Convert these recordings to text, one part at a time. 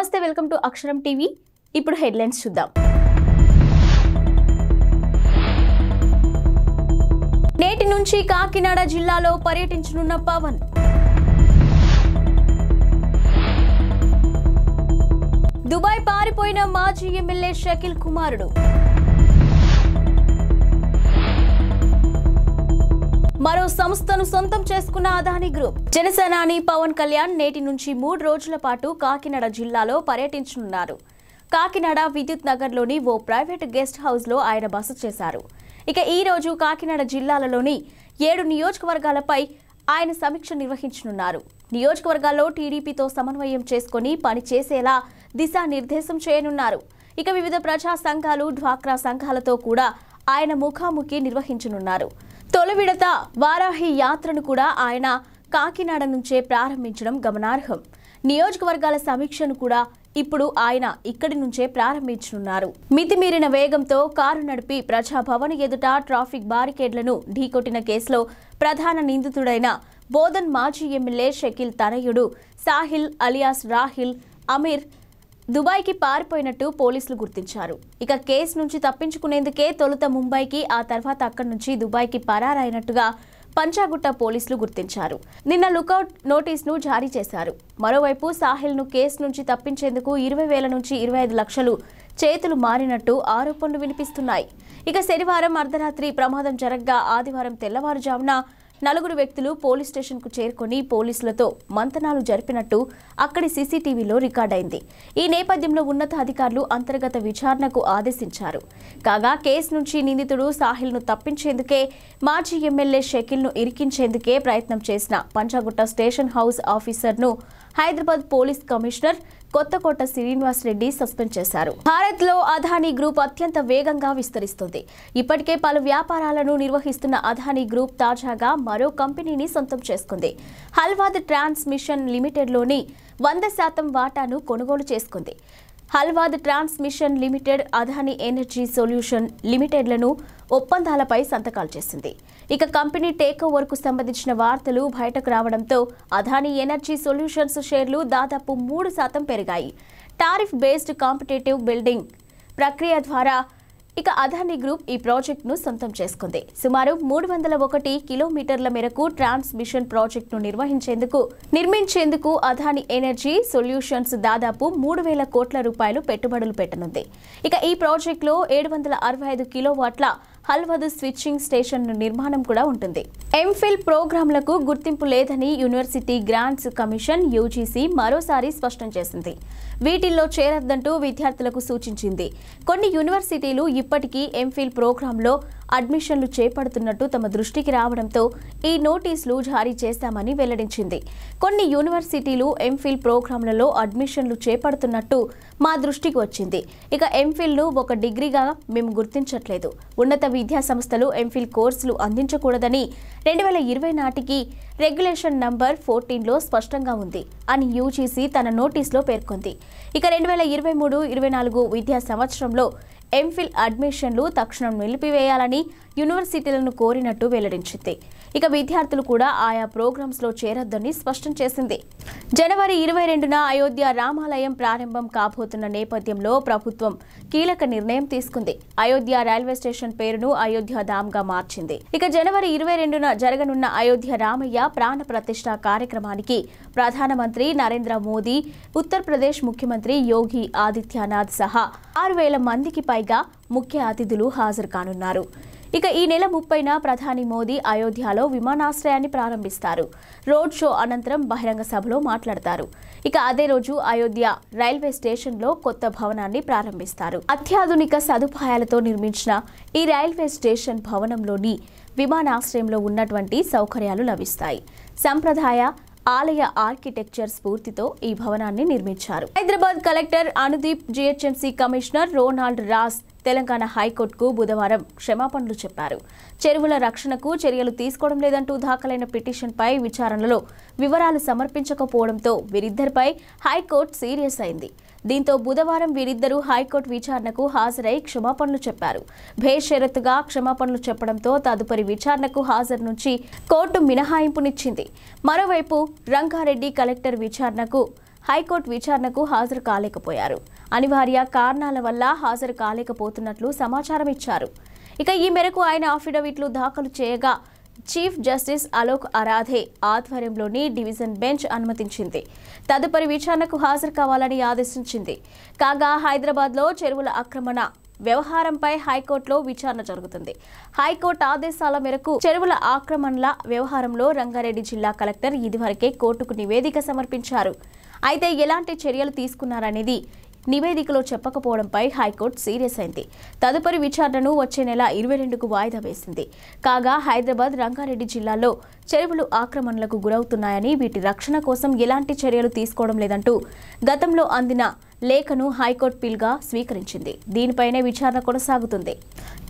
నమస్తే, welcome to అక్షరం TV. ఇప్పుడు హెడ్లైన్స్ చూద్దాం. నేటి నుంచి కాకినాడ జిల్లాలో పర్యటించనున్న పవన్. దుబాయ్ పారిపోయిన మాజీ ఎమ్మెల్యే షకీల్ కుమారుడు. మరో సంస్థను సొంతం చేసుకున్న అదానీ గ్రూప్. జనసేనాని పవన్ కళ్యాణ్ నేటి నుంచి 3 రోజుల పాటు కాకినాడ జిల్లాలో పర్యటించనున్నారు. కాకినాడ విద్యుత్ నగర్లోని ఓ ప్రైవేట్ గెస్ట్ హౌస్ లో ఆయన బస చేశారు. ఇక ఈ రోజు కాకినాడ జిల్లాలలోని 7 నియోజకవర్గాలపై ఆయన సమీక్ష నిర్వహించనున్నారు. నియోజకవర్గాల్లో టీడీపీతో సమన్వయం చేసుకుని పనిచేసేలా దిశానిర్దేశం చేయనున్నారు. ఇక వివిధ ప్రజా సంఘాలు, డ్వాక్రా సంఘాలతో కూడా ఆయన ముఖాముఖి నిర్వహించనున్నారు. తొలి విడత వారాహి యాత్రను కూడా ఆయన కాకినాడ నుంచే ప్రారంభించడం గమనార్హం. నియోజకవర్గాల సమీక్షను కూడా ఇప్పుడు ఆయన ఇక్కడి నుంచే ప్రారంభించనున్నారు. మితిమీరిన వేగంతో కారు నడిపి ప్రజాభవన్ ఎదుట ట్రాఫిక్ బారికేడ్లను ఢీకొట్టిన కేసులో ప్రధాన నిందితుడైన బోధన్ మాజీ ఎమ్మెల్యే షకీల్ తనయుడు సాహిల్ అలియాస్ రాహిల్ అమీర్ దుబాయ్కి పారిపోయినట్టు పోలీసులు గుర్తించారు. ఇక కేసు నుంచి తప్పించుకునేందుకే తొలుత ముంబైకి, ఆ తర్వాత అక్కడి నుంచి దుబాయ్కి పరారైనట్టుగా పంచాగుట్ట పోలీసులు గుర్తించారు. నిన్న లుకౌట్ నోటీసును జారీ చేశారు. మరోవైపు సాహిల్ను కేసు నుంచి తప్పించేందుకు 20,000 నుంచి 25 లక్షలు చేతులు మారినట్టు ఆరోపణలు వినిపిస్తున్నాయి. ఇక శనివారం అర్ధరాత్రి ప్రమాదం జరగ్గా ఆదివారం తెల్లవారుజామున 4 వ్యక్తులు పోలీస్ స్టేషన్కు చేరుకుని పోలీసులతో మంతనాలు జరిపినట్టు అక్కడి సీసీటీవీలో రికార్డైంది. ఈ నేపథ్యంలో ఉన్నతాధికారులు అంతర్గత విచారణకు ఆదేశించారు. కాగా కేసు నుంచి నిందితుడు సాహిల్ను తప్పించేందుకే, మాజీ ఎమ్మెల్యే షకీల్ను ఇరికించేందుకే ప్రయత్నం చేసిన పంచాగుట్ట స్టేషన్ హౌస్ ఆఫీసర్ను Hyderabad police commissioner Kothakota Srinivas Reddy suspend చేశారు. భారత్ లో అదానీ గ్రూప్ అత్యంత వేగంగా విస్తరిస్తుంది. ఇప్పటికే పలు వ్యాపారాలను నిర్వహిస్తున్న అదానీ గ్రూప్ తాజాగా మరో కంపెనీని సొంతం చేసుకుంది. హల్వాద్ ట్రాన్స్మిషన్ లిమిటెడ్లోని 100% వాటాను కొనుగోలు చేసుకుంది. Halvad transmission limited, Adani energy solution లిమిటెడ్లను ఒప్పందాలపై సంతకాలు చేసింది. ఇక కంపెనీ టేక్ ఓవర్కు సంబంధించిన వార్తలు బయటకు రావడంతో అదానీ ఎనర్జీ సొల్యూషన్స్ షేర్లు దాదాపు 3% పెరిగాయి. టారిఫ్ బేస్డ్ కాంపిటేటివ్ బిల్డింగ్ ప్రక్రియ ద్వారా ఇక అదానీ గ్రూప్ ఈ ప్రాజెక్టును సొంతం చేసుకుంది. సుమారు 301 కిలోమీటర్ల మేరకు ట్రాన్స్మిషన్ ప్రాజెక్టును నిర్మించేందుకు అదానీ ఎనర్జీ సొల్యూషన్స్ దాదాపు 3,000 కోట్ల రూపాయలు పెట్టుబడులు పెట్టనుంది. ఇక ఈ ప్రాజెక్టులో 765 కిలోవాట్ల హల్వాద్ స్విచ్చింగ్ స్టేషన్ నిర్మాణం కూడా ఉంటుంది. ఎంఫిల్ ప్రోగ్రాంలకు గుర్తింపు లేదని యూనివర్సిటీ గ్రాంట్స్ కమిషన్ యూజీసీ మరోసారి స్పష్టం చేసింది. వీటిల్లో చేరొద్దంటూ విద్యార్థులకు సూచించింది. కొన్ని యూనివర్సిటీలు ఇప్పటికీ ఎంఫిల్ ప్రోగ్రాంలో అడ్మిషన్లు చేపడుతున్నట్టు తమ దృష్టికి రావడంతో ఈ నోటీసులు జారీ చేశామని వెల్లడించింది. కొన్ని యూనివర్సిటీలు ఎంఫిల్ ప్రోగ్రాంలలో అడ్మిషన్లు చేపడుతున్నట్టు మా దృష్టికి వచ్చింది. ఇక ఎంఫిల్ను ఒక డిగ్రీగా మేము గుర్తించట్లేదు. ఉన్నత విద్యా సంస్థలు ఎంఫిల్ కోర్సులు అందించకూడదని 2020 నాటికి రెగ్యులేషన్ నంబర్ 14లో స్పష్టంగా ఉంది అని యూజీసీ తన నోటీసులో పేర్కొంది. ఇక 2023-24 విద్యా సంవత్సరంలో ఎంఫిల్ అడ్మిషన్లు తక్షణం నిలిపివేయాలని యూనివర్సిటీలను కోరినట్టు వెల్లడించింది. ఇక విద్యార్థులు కూడా ఆయా ప్రోగ్రామ్స్లో చేరొద్దని స్పష్టం చేసింది. జనవరి 22న అయోధ్య రామాలయం ప్రారంభం కాబోతున్న నేపథ్యంలో ప్రభుత్వం కీలక నిర్ణయం తీసుకుంది. అయోధ్య రైల్వే స్టేషన్ పేరును అయోధ్య ధామ్గా మార్చింది. ఇక జనవరి 22న జరగనున్న అయోధ్య రామయ్య ప్రాణ ప్రతిష్ఠ కార్యక్రమానికి ప్రధానమంత్రి నరేంద్ర మోదీ, ఉత్తరప్రదేశ్ ముఖ్యమంత్రి యోగి ఆదిత్యనాథ్ సహా 6,000 మందికి పైగా ముఖ్య అతిథులు హాజరు కానున్నారు. ఇక ఈ నెల 30న ప్రధాని మోదీ అయోధ్యలో విమానాశ్రయాన్ని ప్రారంభిస్తారు. రోడ్ షో అనంతరం బహిరంగ సభలో మాట్లాడతారు. ఇక అదే రోజు అయోధ్య రైల్వే స్టేషన్లో కొత్త భవనాన్ని ప్రారంభిస్తారు. అత్యాధునిక సదుపాయాలతో నిర్మించిన ఈ రైల్వే స్టేషన్ భవనంలోని విమానాశ్రయంలో ఉన్నటువంటి సౌకర్యాలు లభిస్తాయి. సంప్రదాయ ఆలయ ఆర్కిటెక్చర్ స్ఫూర్తితో ఈ భవనాన్ని నిర్మించారు. Hyderabad collector Anudeep, GHMC commissioner Ronald Ross Telangana హైకోర్టుకు బుధవారం క్షమాపణలు చెప్పారు. చెరువుల రక్షణకు చర్యలు తీసుకోవడం లేదంటూ దాఖలైన పిటిషన్పై విచారణలో వివరాలు సమర్పించకపోవడంతో వీరిద్దరిపై హైకోర్టు సీరియస్ అయింది. దీంతో బుధవారం వీరిద్దరూ హైకోర్టు విచారణకు హాజరై క్షమాపణలు చెప్పారు. బేషరతుగా క్షమాపణలు చెప్పడంతో తదుపరి విచారణకు హాజరు నుంచి కోర్టు మినహాయింపునిచ్చింది. మరోవైపు రంగారెడ్డి కలెక్టర్ విచారణకు హైకోర్టు విచారణకు హాజరు కాలేకపోయారు. అనివార్య కారణాల వల్ల హాజరు కాలేకపోతున్నట్లు సమాచారం ఇచ్చారు. ఇక ఈ మేరకు ఆయన అఫిడవిట్లు దాఖలు చేయగా చీఫ్ జస్టిస్ అలోక్ అరాధే ఆధ్వర్యంలోని డివిజన్ బెంచ్ అనుమతించింది. తదుపరి విచారణకు హాజరు కావాలని ఆదేశించింది. కాగా హైదరాబాద్లో చెరువుల ఆక్రమణ వ్యవహారంపై హైకోర్టులో విచారణ జరుగుతుంది. హైకోర్టు ఆదేశాల మేరకు చెరువుల ఆక్రమణల వ్యవహారంలో రంగారెడ్డి జిల్లా కలెక్టర్ ఇదివరకే కోర్టుకు నివేదిక సమర్పించారు. అయితే ఎలాంటి చర్యలు తీసుకున్నారనేది నివేదికలో చెప్పకపోవడంపై హైకోర్టు సీరియస్ అయింది. తదుపరి విచారణను వచ్చే నెల 22కు వాయిదా వేసింది. కాగా హైదరాబాద్, రంగారెడ్డి జిల్లాల్లో చెరువులు ఆక్రమణలకు గురవుతున్నాయని, వీటి రక్షణ కోసం ఎలాంటి చర్యలు తీసుకోవడం లేదంటూ గతంలో అందిన లేఖను హైకోర్టు పిల్గా స్వీకరించింది. దీనిపైనే విచారణ కొనసాగుతుంది.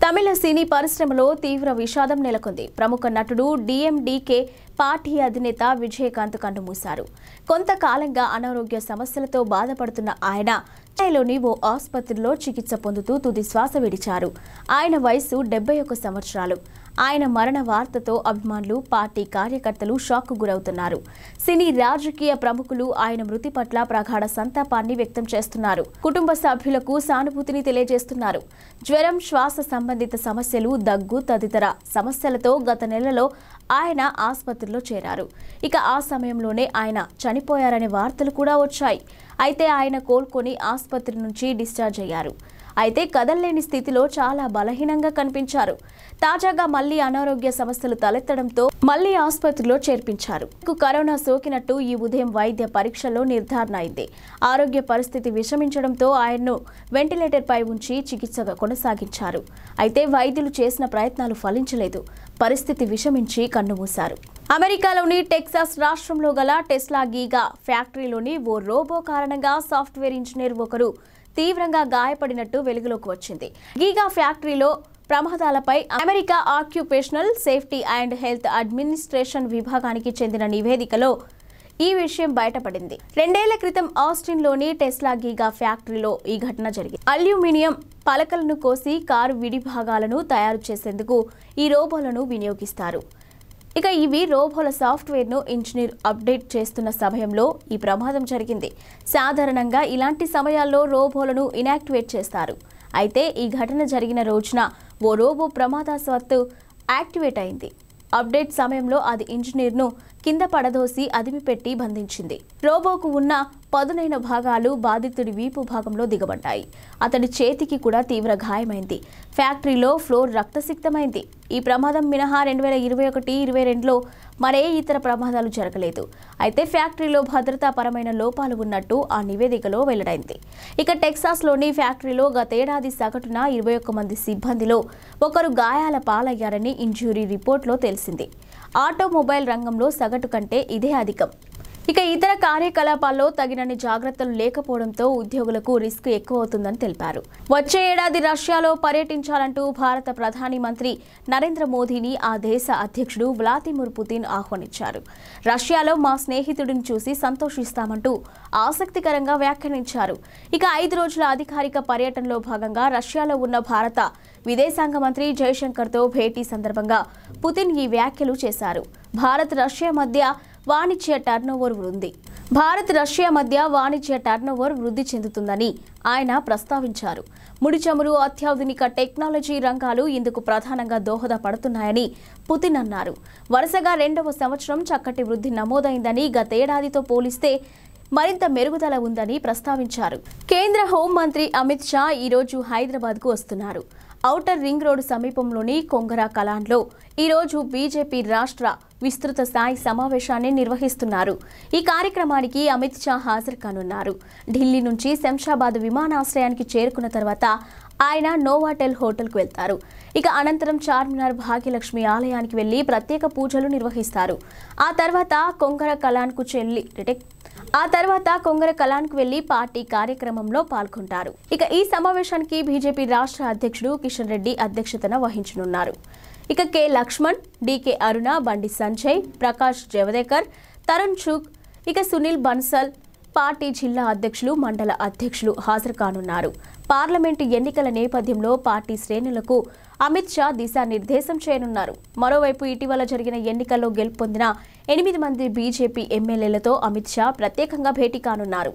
తమిళ సినీ పరిశ్రమలో తీవ్ర విషాదం నెలకొంది. ప్రముఖ నటుడు డిఎండికే పార్టీ అధినేత విజయకాంత్ కన్నుమూశారు. కొంతకాలంగా అనారోగ్య సమస్యలతో బాధపడుతున్న ఆయన చెన్నైలోని ఓ ఆసుపత్రిలో చికిత్స పొందుతూ తుది శ్వాస విడిచారు. ఆయన వయసు 71 సంవత్సరాలు. ఆయన మరణ వార్తతో అభిమానులు, పార్టీ కార్యకర్తలు షాక్కు గురవుతున్నారు. సినీ, రాజకీయ ప్రముఖులు ఆయన మృతి పట్ల ప్రగాఢ సంతాపాన్ని వ్యక్తం చేస్తున్నారు. కుటుంబ సభ్యులకు సానుభూతిని తెలియజేస్తున్నారు. జ్వరం, శ్వాస సంబంధిత సమస్యలు, దగ్గు తదితర సమస్యలతో గత నెలలో ఆయన ఆసుపత్రిలో చేరారు. ఇక ఆ సమయంలోనే ఆయన చనిపోయారనే వార్తలు కూడా వచ్చాయి. అయితే ఆయన కోలుకొని ఆసుపత్రి నుంచి డిశ్చార్జ్ అయ్యారు. అయితే కదల్లేని స్థితిలో చాలా బలహీనంగా కనిపించారు. తాజాగా మళ్లీ అనారోగ్య సమస్యలు తలెత్తడంతో మళ్లీ ఆసుపత్రిలో చేర్పించారు. కరోనా సోకినట్టు ఈ ఉదయం వైద్య పరీక్షలో నిర్ధారణ అయింది. ఆరోగ్య పరిస్థితి విషమించడంతో ఆయన్ను వెంటిలేటర్పై ఉంచి చికిత్స కొనసాగించారు. అయితే వైద్యులు చేసిన ప్రయత్నాలు ఫలించలేదు. పరిస్థితి విషమించి కన్నుమూశారు. అమెరికాలోని టెక్సాస్ రాష్ట్రంలో గల టెస్లా గీగా ఫ్యాక్టరీలోని ఓ రోబో కారణంగా సాఫ్ట్వేర్ ఇంజనీర్ ఒకరు తీవ్రంగా గాయపడినట్టు వెలుగులోకి వచ్చింది. గీగా ఫ్యాక్టరీలో ప్రమాదాలపై America occupational safety and health administration విభాగానికి చెందిన నివేదికలో ఈ విషయం బయటపడింది. 2 ఏళ్ల క్రితం ఆస్టిన్లోని టెస్లా గీగా ఫ్యాక్టరీలో ఈ ఘటన జరిగింది. అల్యూమినియం పలకలను కోసి కారు విడి భాగాలను తయారు చేసేందుకు ఈ రోబోలను వినియోగిస్తారు. ఇక ఇవి రోబోల సాఫ్ట్వేర్ను ఇంజనీర్ అప్డేట్ చేస్తున్న సమయంలో ఈ ప్రమాదం జరిగింది. సాధారణంగా ఇలాంటి సమయాల్లో రోబోలను ఇనాక్టివేట్ చేస్తారు. అయితే ఈ ఘటన జరిగిన రోజున ఓ రోబో ప్రమాదవశాత్తు యాక్టివేట్ అయింది. అప్డేట్ సమయంలో అది ఇంజనీర్ను కింద పడదోసి అదిమిపెట్టి బంధించింది. రోబోకు ఉన్న పదునైన భాగాలు బాధితుడి వీపు భాగంలో దిగబడ్డాయి. అతడి చేతికి కూడా తీవ్ర గాయమైంది. ఫ్యాక్టరీలో ఫ్లోర్ రక్తసిక్తమైంది. ఈ ప్రమాదం మినహా 2021-22లో మరే ఇతర ప్రమాదాలు జరగలేదు. అయితే ఫ్యాక్టరీలో భద్రతాపరమైన లోపాలు ఉన్నట్టు ఆ నివేదికలో వెల్లడైంది. ఇక టెక్సాస్లోని ఫ్యాక్టరీలో గతేడాది సగటున 21 మంది సిబ్బందిలో ఒకరు గాయాల పాలయ్యారని ఇంజ్యూరీ రిపోర్ట్లో తెలిసింది. ఆటోమొబైల్ రంగంలో సగటు కంటే ఇదే అధికం. ఇక ఇతర కార్యకలాపాల్లో తగినన్ని జాగ్రత్తలు లేకపోవడంతో ఉద్యోగులకు రిస్క్ ఎక్కువవుతుందని తెలిపారు. వచ్చే ఏడాది రష్యాలో పర్యటించాలంటూ భారత ప్రధాని మంత్రి నరేంద్ర మోదీని ఆ దేశ అధ్యక్షుడు వ్లాదిమిర్ పుతిన్ ఆహ్వానించారు. రష్యాలో మా స్నేహితుడిని చూసి సంతోషిస్తామంటూ ఆసక్తికరంగా వ్యాఖ్యానించారు. ఇక 5 రోజుల అధికారిక పర్యటనలో భాగంగా రష్యాలో ఉన్న భారత విదేశాంగ మంత్రి జయశంకర్తో భేటీ సందర్భంగా పుతిన్ ఈ వ్యాఖ్యలు చేశారు. భారత్ రష్యా మధ్య వాణిజ్య టర్నోవర్ వృద్ధి చెందుతుందని ఆయన ప్రస్తావించారు. ముడి చమురు, అత్యాధునిక టెక్నాలజీ రంగాలు ఇందుకు ప్రధానంగా దోహదపడుతున్నాయని పుతిన్ అన్నారు. వరుసగా 2వ సంవత్సరం చక్కటి వృద్ధి నమోదైందని, గతేడాదితో పోలిస్తే మరింత మెరుగుదల ఉందని ప్రస్తావించారు. కేంద్ర హోంమంత్రి అమిత్ షా ఈరోజు హైదరాబాద్కు వస్తున్నారు. ఔటర్ రింగ్ రోడ్డు సమీపంలోని కొంగరా కలాన్లో ఈరోజు బీజేపీ రాష్ట్ర విస్తృత స్థాయి సమావేశాన్ని నిర్వహిస్తున్నారు. ఈ కార్యక్రమానికి అమిత్ షా హాజరు కానున్నారు. ఢిల్లీ నుంచి శంషాబాద్ విమానాశ్రయానికి చేరుకున్న తర్వాత ఆయన నోవాటెల్ హోటల్కు వెళ్తారు. ఇక అనంతరం చార్మినార్ భాగ్యలక్ష్మి ఆలయానికి వెళ్లి ప్రత్యేక పూజలు నిర్వహిస్తారు. ఆ తర్వాత కొంగర కలాన్కు వెళ్లి పార్టీ కార్యక్రమంలో పాల్గొంటారు. ఇక ఈ సమావేశానికి బీజేపీ రాష్ట్ర అధ్యక్షుడు కిషన్ రెడ్డి అధ్యక్షతన వహించనున్నారు. ఇక కె లక్ష్మణ్, డికే అరుణ, బండి సంజయ్, ప్రకాష్ జవదేకర్, తరుణ్ చుగ్, ఇక సునీల్ బన్సల్, పార్టీ జిల్లా అధ్యక్షులు, మండల అధ్యక్షులు హాజరు కానున్నారు. పార్లమెంటు ఎన్నికల నేపథ్యంలో పార్టీ శ్రేణులకు అమిత్ షా దిశానిర్దేశం చేయనున్నారు. మరోవైపు ఇటీవల జరిగిన ఎన్నికల్లో గెలుపొందిన 8 మంది బీజేపీ ఎమ్మెల్యేలతో అమిత్ షా ప్రత్యేకంగా భేటీ కానున్నారు.